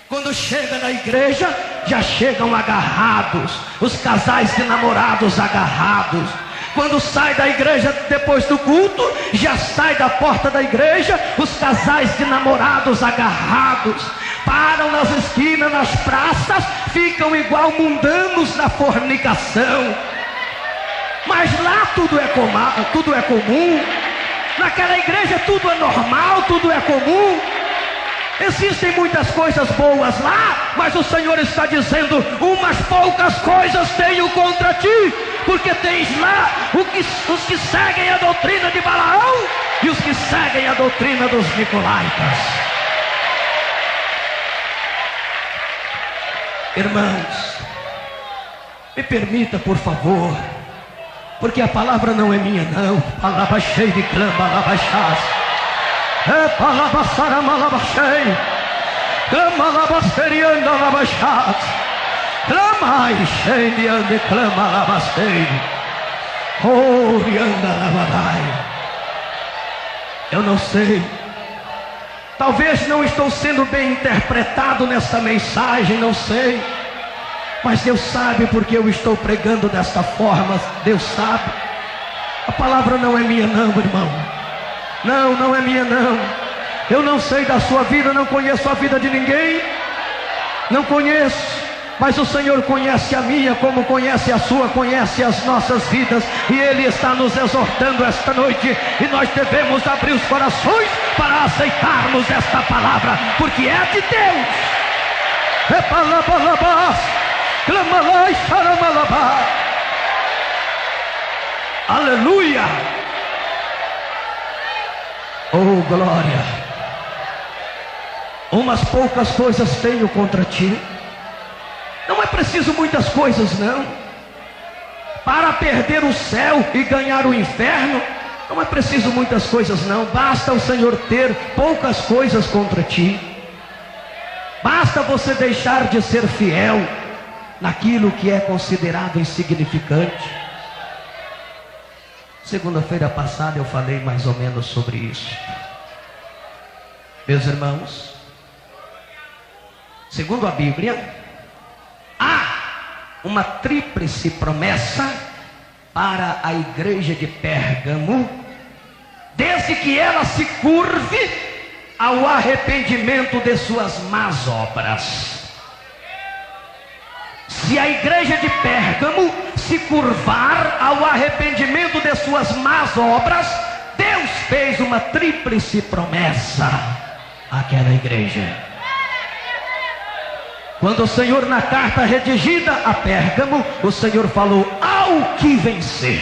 Quando chega na igreja, já chegam agarrados, os casais de namorados agarrados. Quando sai da igreja depois do culto, já sai da porta da igreja, os casais de namorados agarrados. Param nas esquinas, nas praças, ficam igual mundanos na fornicação. Mas lá tudo é comum. Naquela igreja tudo é normal, tudo é comum. Existem muitas coisas boas lá, mas o Senhor está dizendo: umas poucas coisas tenho contra ti. Porque tens lá os que seguem a doutrina de Balaão e os que seguem a doutrina dos nicolaítas. Irmãos, me permita, por favor, porque a palavra não é minha não. Palavra cheia de clã, palavra chás. É palavra saramalava cheia. Clama lava serianda lava chás. Clamai cheia de clama lava cheia. Orianda lavarai. Eu não sei. Talvez não estou sendo bem interpretado nesta mensagem, não sei. Mas Deus sabe porque eu estou pregando desta forma. Deus sabe. A palavra não é minha não, irmão. Não é minha não. Eu não sei da sua vida, não conheço a vida de ninguém. Não conheço. Mas o Senhor conhece a minha, como conhece a sua, conhece as nossas vidas. E Ele está nos exortando esta noite. E nós devemos abrir os corações para aceitarmos esta palavra, porque é de Deus. É palavra, clamalá e charamalabá. Aleluia. Oh glória. Umas poucas coisas tenho contra ti. Não é preciso muitas coisas não. Para perder o céu e ganhar o inferno, não é preciso muitas coisas não. Basta o Senhor ter poucas coisas contra ti. Basta você deixar de ser fiel naquilo que é considerado insignificante. Segunda-feira passada eu falei mais ou menos sobre isso. Meus irmãos, segundo a Bíblia, há uma tríplice promessa para a igreja de Pérgamo, desde que ela se curve ao arrependimento de suas más obras. Se a igreja de Pérgamo se curvar ao arrependimento de suas más obras, Deus fez uma tríplice promessa àquela igreja. Quando o Senhor, na carta redigida a Pérgamo, o Senhor falou: ao que vencer.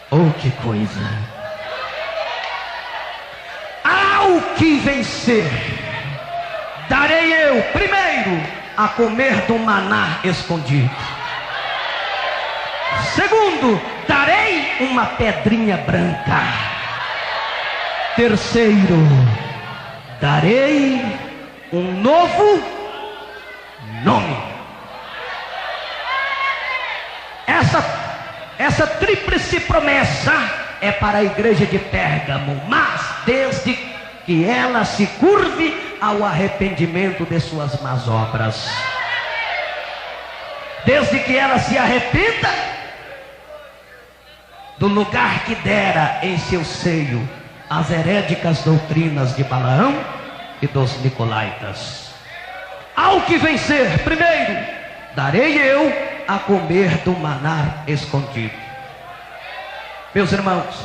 Oh, que coisa! Ao que vencer, darei eu, primeiro, a comer do maná escondido. Segundo, darei uma pedrinha branca. Terceiro, darei um novo nome. Essa tríplice promessa é para a igreja de Pérgamo, mas desde que ela se curve ao arrependimento de suas más obras, desde que ela se arrependa do lugar que dera em seu seio as heréticas doutrinas de Balaão e dos nicolaítas. Ao que vencer, primeiro, darei eu a comer do maná escondido. Meus irmãos,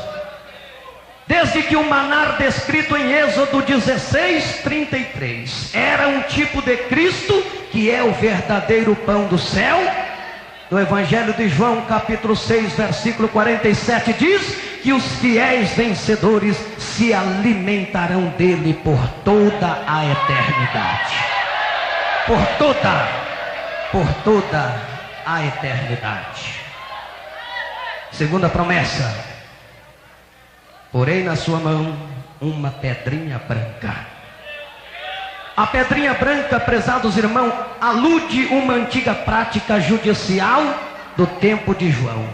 desde que o maná descrito em Êxodo 16:33 era um tipo de Cristo, que é o verdadeiro pão do céu, No Evangelho de João, capítulo 6, versículo 47, diz que os fiéis vencedores se alimentarão dele por toda a eternidade. Por toda a eternidade. Segunda promessa: porei na sua mão uma pedrinha branca. A pedrinha branca, prezados irmãos, alude uma antiga prática judicial do tempo de João.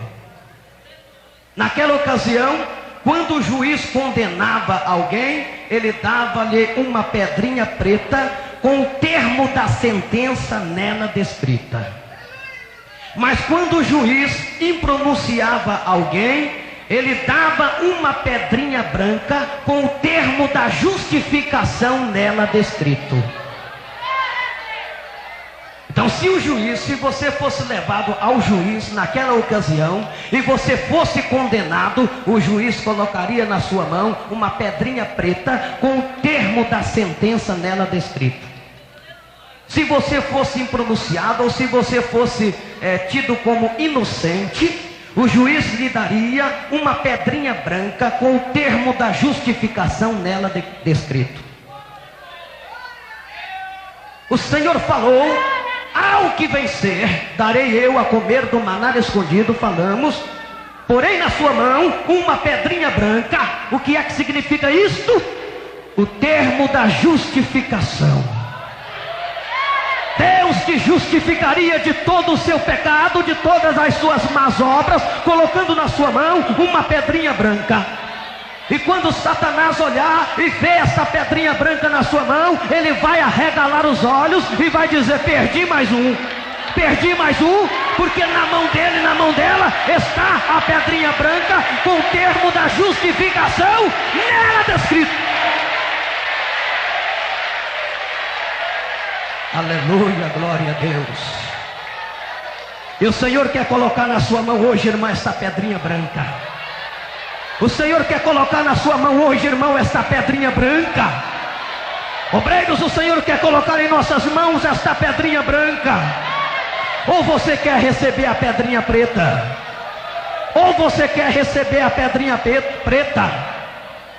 Naquela ocasião, quando o juiz condenava alguém, ele dava-lhe uma pedrinha preta com o termo da sentença nela descrita. Mas quando o juiz impronunciava alguém, ele dava uma pedrinha branca com o termo da justificação nela descrito. Então, se você fosse levado ao juiz naquela ocasião e você fosse condenado, o juiz colocaria na sua mão uma pedrinha preta com o termo da sentença nela descrito. Se você fosse impronunciado ou se você fosse tido como inocente, o juiz lhe daria uma pedrinha branca com o termo da justificação nela descrito. O Senhor falou: ao que vencer, darei eu a comer do maná escondido. Falamos: porém na sua mão uma pedrinha branca. O que é que significa isto? O termo da justificação. Deus te justificaria de todo o seu pecado, de todas as suas más obras, colocando na sua mão uma pedrinha branca. E quando Satanás olhar e ver essa pedrinha branca na sua mão, ele vai arregalar os olhos e vai dizer: perdi mais um, porque na mão dele, na mão dela está a pedrinha branca com o termo da justificação nela descrito. Aleluia, glória a Deus. E o Senhor quer colocar na sua mão hoje, irmão, essa pedrinha branca. O Senhor quer colocar na sua mão hoje, irmão, essa pedrinha branca. Obreiros, o Senhor quer colocar em nossas mãos esta pedrinha branca. Ou você quer receber a pedrinha preta, ou você quer receber a pedrinha preta,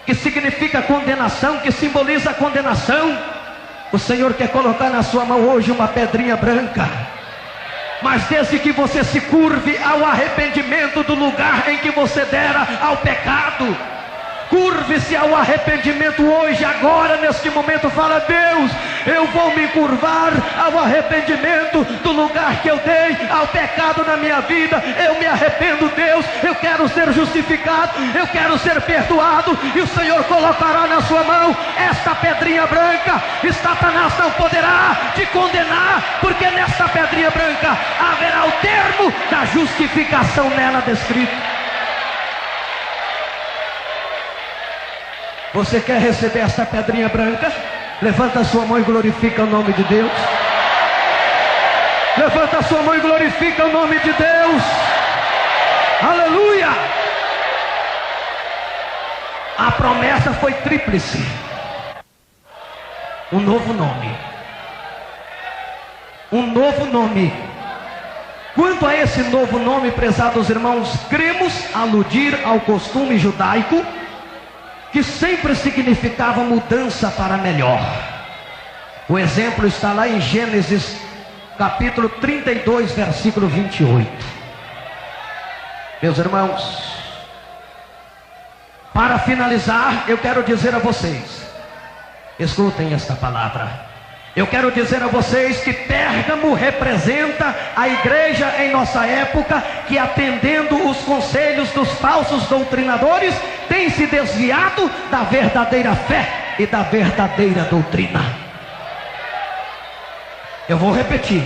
que significa condenação, que simboliza a condenação. O Senhor quer colocar na sua mão hoje uma pedrinha branca. Mas desde que você se curve ao arrependimento do lugar em que você dera ao pecado, curve-se ao arrependimento hoje, agora, neste momento. Fala: Deus, eu vou me curvar ao arrependimento do lugar que eu dei ao pecado na minha vida. Eu me arrependo, Deus, eu quero ser justificado, eu quero ser perdoado. E o Senhor colocará na sua mão esta pedrinha branca, e Satanás não poderá te condenar, porque nesta pedrinha branca haverá o termo da justificação nela descrito. Você quer receber esta pedrinha branca? Levanta a sua mão e glorifica o nome de Deus. Levanta a sua mão e glorifica o nome de Deus. Aleluia! A promessa foi tríplice. Um novo nome. Um novo nome. Quanto a esse novo nome, prezados irmãos, cremos aludir ao costume judaico, que sempre significava mudança para melhor. O exemplo está lá em Gênesis capítulo 32, versículo 28. Meus irmãos, para finalizar, eu quero dizer a vocês, escutem esta palavra. Eu quero dizer a vocês que Pérgamo representa a igreja em nossa época, que, atendendo os conselhos dos falsos doutrinadores, tem se desviado da verdadeira fé e da verdadeira doutrina. Eu vou repetir: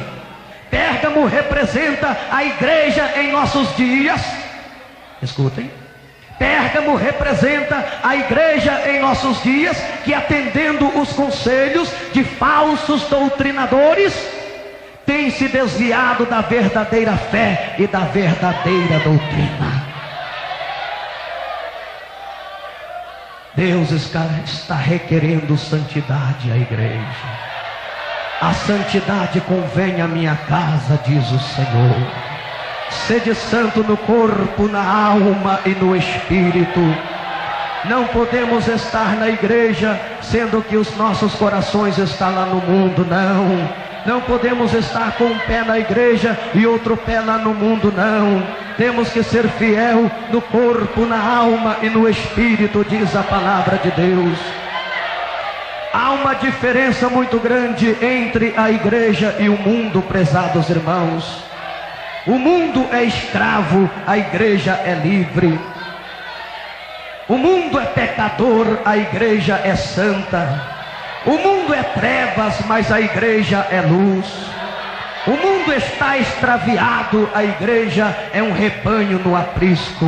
Pérgamo representa a igreja em nossos dias. Escutem. Pérgamo representa a igreja em nossos dias, que, atendendo os conselhos de falsos doutrinadores, tem se desviado da verdadeira fé e da verdadeira doutrina. Deus está requerendo santidade à igreja. A santidade convém à minha casa, diz o Senhor. Sede santo no corpo, na alma e no espírito. Não podemos estar na igreja sendo que os nossos corações estão lá no mundo, não. Não podemos estar com um pé na igreja e outro pé lá no mundo, não. Temos que ser fiel no corpo, na alma e no espírito, diz a palavra de Deus. Há uma diferença muito grande entre a igreja e o mundo, prezados irmãos. O mundo é escravo, a igreja é livre. O mundo é pecador, a igreja é santa. O mundo é trevas, mas a igreja é luz. O mundo está extraviado, a igreja é um rebanho no aprisco.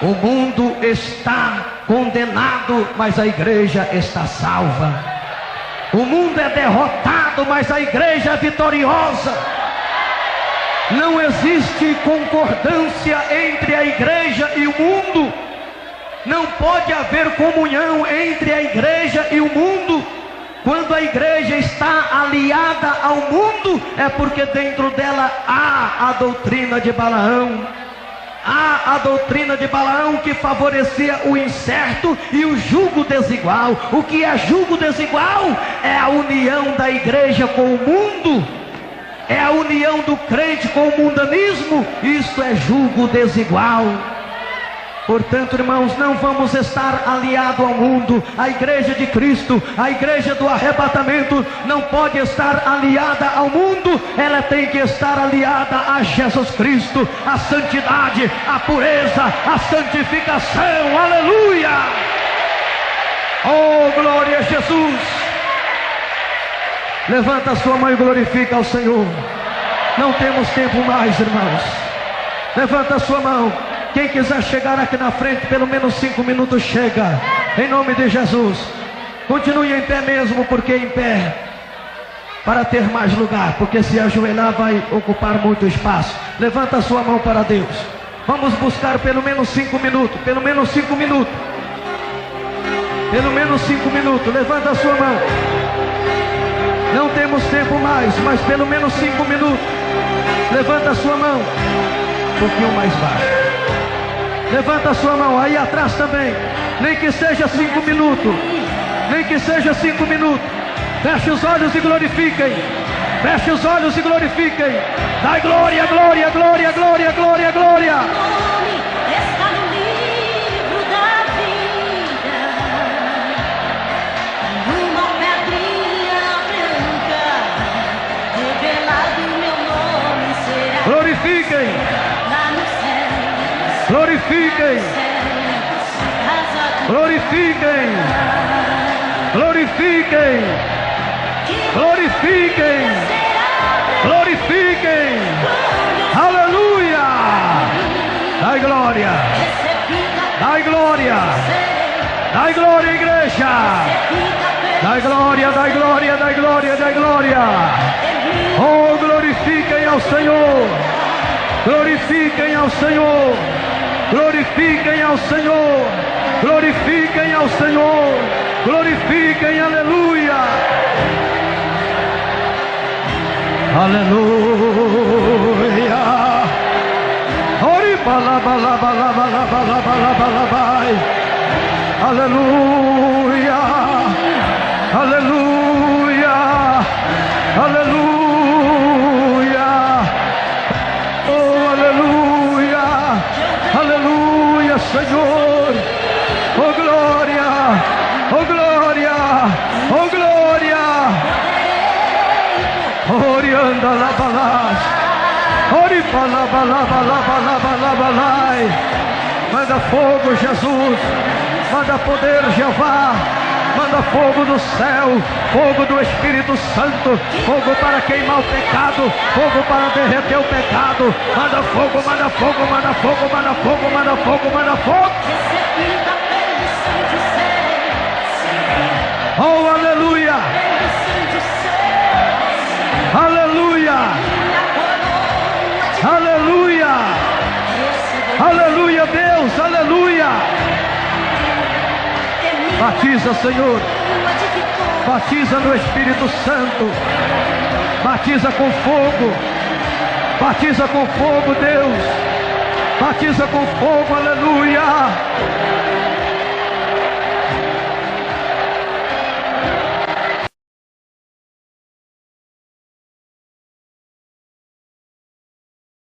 O mundo está condenado, mas a igreja está salva. O mundo é derrotado, mas a igreja é vitoriosa. Não existe concordância entre a igreja e o mundo. Não pode haver comunhão entre a igreja e o mundo. Quando a igreja está aliada ao mundo, é porque dentro dela há a doutrina de Balaão. Há a doutrina de Balaão que favorecia o incerto e o jugo desigual. O que é jugo desigual? É a união da igreja com o mundo. É a união do crente com o mundanismo. Isto é jugo desigual. Portanto, irmãos, não vamos estar aliados ao mundo. A igreja de Cristo, a igreja do arrebatamento, não pode estar aliada ao mundo. Ela tem que estar aliada a Jesus Cristo, a santidade, a pureza, a santificação. Aleluia! Oh, glória a Jesus! Levanta a sua mão e glorifica ao Senhor. Não temos tempo mais, irmãos. Levanta a sua mão. Quem quiser chegar aqui na frente, pelo menos 5 minutos chega. Em nome de Jesus. Continue em pé mesmo, porque em pé, para ter mais lugar, porque se ajoelhar vai ocupar muito espaço. Levanta a sua mão para Deus. Vamos buscar pelo menos 5 minutos. Pelo menos 5 minutos. Pelo menos 5 minutos. Levanta a sua mão. Não temos tempo mais, mas pelo menos 5 minutos. Levanta a sua mão. Um pouquinho mais baixo. Levanta a sua mão, aí atrás também. Nem que seja 5 minutos. Nem que seja 5 minutos. Feche os olhos e glorifiquem. Feche os olhos e glorifiquem. Dai glória, glória, glória, glória, glória, glória. Está no livro da vida. Numa pedrinha branca, revelado meu nome será. Glorifiquem. Glorifiquem, glorifiquem, glorifiquem, glorifiquem, glorifiquem, aleluia, dai glória, dai glória, dai glória, igreja, dai glória, dai glória, dai glória, dai glória, oh, glorifiquem ao Senhor, glorifiquem ao Senhor. Glorifiquem ao Senhor, glorifiquem ao Senhor, glorifiquem, aleluia, aleluia, ori bala bala bala bala bala bala bala bai, aleluia, aleluia, aleluia, oh aleluia. Aleluia, Senhor, oh glória, oh glória, oh glória, orianda la balas, ori bala bala bala bala bala balai, manda fogo, Jesus, manda poder, Jeová, manda fogo do céu, fogo do Espírito Santo, fogo para queimar o pecado, fogo para derreter o pecado, manda fogo, manda fogo, manda fogo, manda fogo, manda fogo, manda fogo. Oh, aleluia, aleluia, aleluia, aleluia, Deus, aleluia. Batiza, Senhor, batiza no Espírito Santo, batiza com fogo, Batiza com fogo, Deus. Batiza com fogo, aleluia.